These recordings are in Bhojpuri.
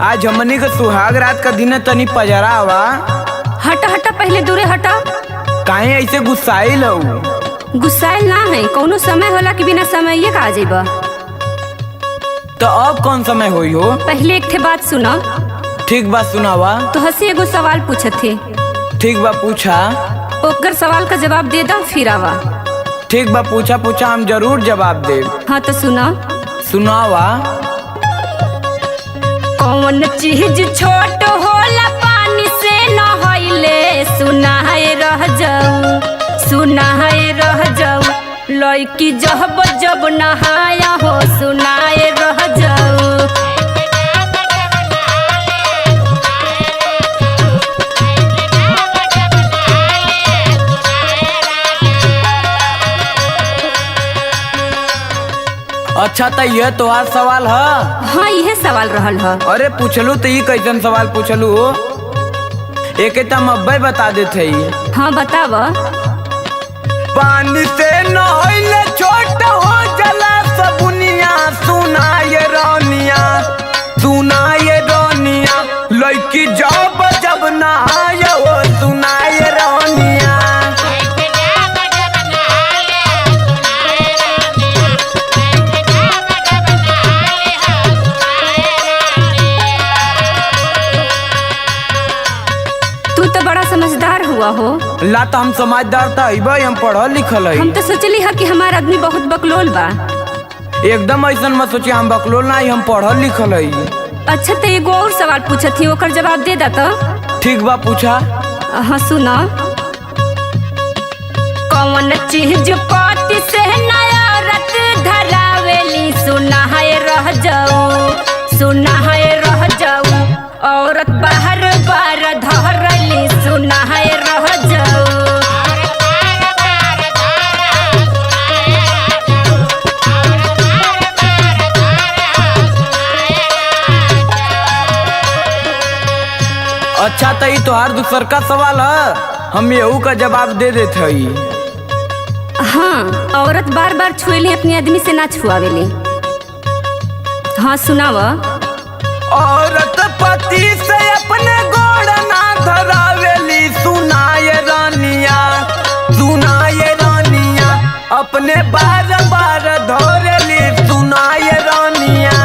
आज हमनी के सुहाग रात का दिन है, तनी पजरा आवा। हटा हटा, पहले दूरे हटा। काहे ऐसे गुस्साइल हो? गुस्साइल ना है, कौनो समय होला कि बिना समय का आ जाइबा। तो अब कौन समय होई हो? पहले एक थे बात सुना। ठीक बा, सुनावा। तो हंसी एगो सवाल पूछत थे। ठीक बा, पूछा। ओकर सवाल का जवाब दे दा, फिर आवा। ठीक बा, पूछा पूछा, हम जरूर जवाब दे। हाँ तो सुना। सुनावा। कौन चीज छोट होला पानी से नहइले, सुनाए रह जाऊ, सुनाए रह जाऊ। लड़की जब जब नहाया हो, सुनाए रह जाऊ। अच्छा, तो यह तोहार सवाल है? हाँ, यह सवाल रहल है। अरे पूछलू तो ये कैसन सवाल पूछलू? एक अब्बे बता देते। हाँ बताव। पानी से नहइले छोट हो जला सबुनिया, सुनाए रानिया, सुनाए रानिया। लड़की जब जब नहाए हो, सुनाए रानिया। समझदार हुआ हो। ला तो हम समझदार था, हम पढ़ल लिखल है। हम तो सोचली है कि हमारा आदमी बहुत बकलोल बा। एकदम ऐसा मत सोचिए, हम बकलोल ना, हम पढ़ल लिखल है। अच्छा, तो एगो और सवाल पूछत थी, ओकर जवाब दे दा तो। ठीक बा, पूछा। हाँ सुना। कौन चीज पाटी से नया रत धरावेली, सुनाए रह जाऊ, सुनाए रह जाऊ। औरत बाहर बार धरली, सुनाए रह जाऊ। अच्छा, तो ये तोहार दूसर का सवाल है, हम यहू का जवाब दे देते है। हाँ, औरत बार बार छुएली, अपने आदमी से ना छुआवेली। हाँ सुनावा। औरत पति से अपने गोड़ ना धरावेली, सुनाए रानिया, सुनाए रानिया। अपने बार बार धरेली, सुनाए रानिया।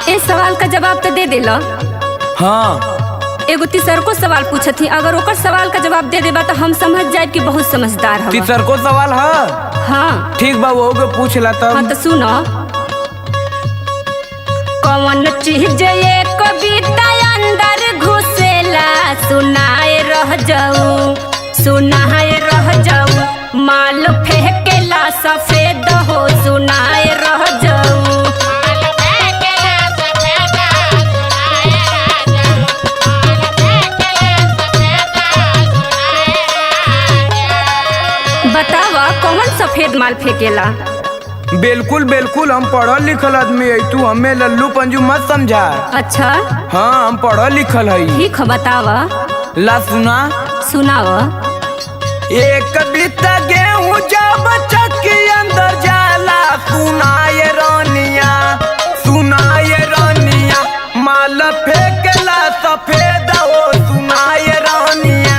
इस सवाल का जवाब तो दे देला। हाँ, एगो तीसर को सवाल पूछत थी, अगर ओकर सवाल का जवाब दे देबा तो हम समझ जाए कि बहुत समझदार है। तीसर को सवाल है? हाँ ठीक बा, वो के पूछ ला तब। हाँ तो सुनो। कौन चीज ये कविता अंदर घुसेला, सुनाए रह जाऊ, सुनाए रह जाऊ। माल फेंकेला सफेद हो, सुनाए रह जाऊ। बतावा, कौन सफेद माल फेंकेला? बिल्कुल बिल्कुल, हम पढ़ल लिखल आदमी है, तू हमें लल्लू पंजू मत समझा। अच्छा हाँ, हम पढ़ल लिखल है। ठीक है, बतावा। ला सुना। सुनावा। एक बित्ता गेहूं जब चक्की अंदर जाला, सुनाए रानिया, सुनाए रानिया। माल फेंकेला सफेद हो, सुनाए रानिया।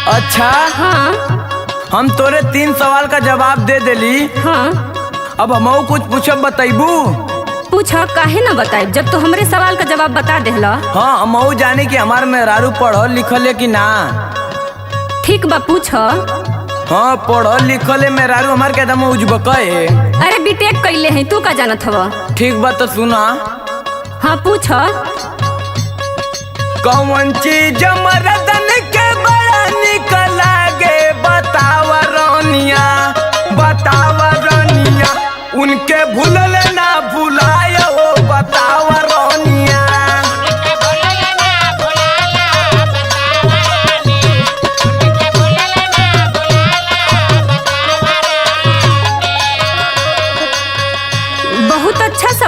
अच्छा, हाँ हम तोरे 3 सवाल का जवाब दे देली। हाँ, अब हम कुछ पूछब, बताइबू? पूछा, काहे ना बताए, जब तो हमरे सवाल का जवाब बता देला। हाँ, हम जाने कि हमार मेहरारू पढ़ल लिखल है कि ना। ठीक बा, पूछा। हाँ, पढ़ल लिखल है मेहरारू हमार के दम उजबक है। अरे बीटेक कैले हैं, तू का जानत हवा। ठीक बा, तो सुना। हाँ पूछा। कौन चीज मर्दन के बड़ा निक लागे, बतावा रानिया, बतावा रानिया। उनके भूलल ना भुलाए हो, बतावा रानिया।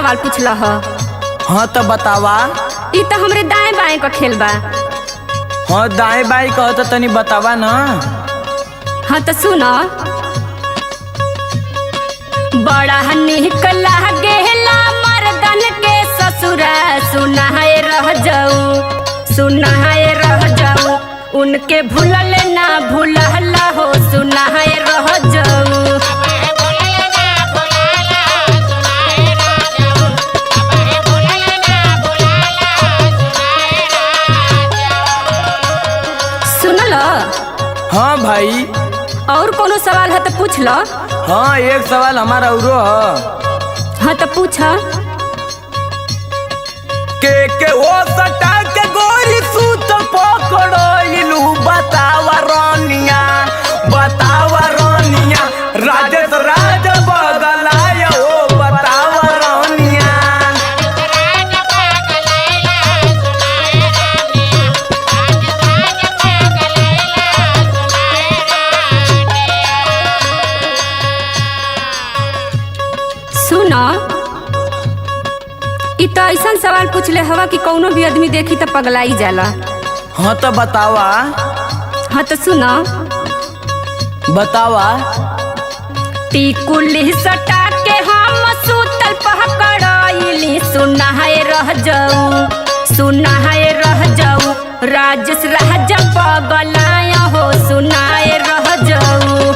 सवाल पूछला ह? हाँ तो बतावा। ई तो हमरे दाएं बाएं का खेल बा। हाँ दाएं बाएं कहो तो तनी बतावा ना। हाँ तो सुनो, बड़ा निक लागेला मर्दन के ससुरा, सुनाए रह जाऊ, सुनाए रह जाऊ, उनके भूलल ना भूलला हो, सुनाए रह जाऊ। सुनल? हाँ भाई। और कोनो सवाल है तो पूछ लो। हाँ एक सवाल हमारा औरो है। हाँ तो पूछ। के ओ सटा के गोरी सूत पकड़लू, बतावा रानिया, बतावा रानिया, राजेश राज बगलाया ओ, बतावा रानिया। सुनो, ई तो ऐसा सवाल पूछले हवा कि कौनो भी आदमी देखी तो पगलाई जाला। हाँ तो बतावा। हाँ तो सुनो, बतावा। टिकुली सटा के हम सूतल पकड़ाइली, सुनाए रह जाऊ, सुनाए रह जाऊ, राजेश राज पगलाया हो, सुनाए रह जाऊ।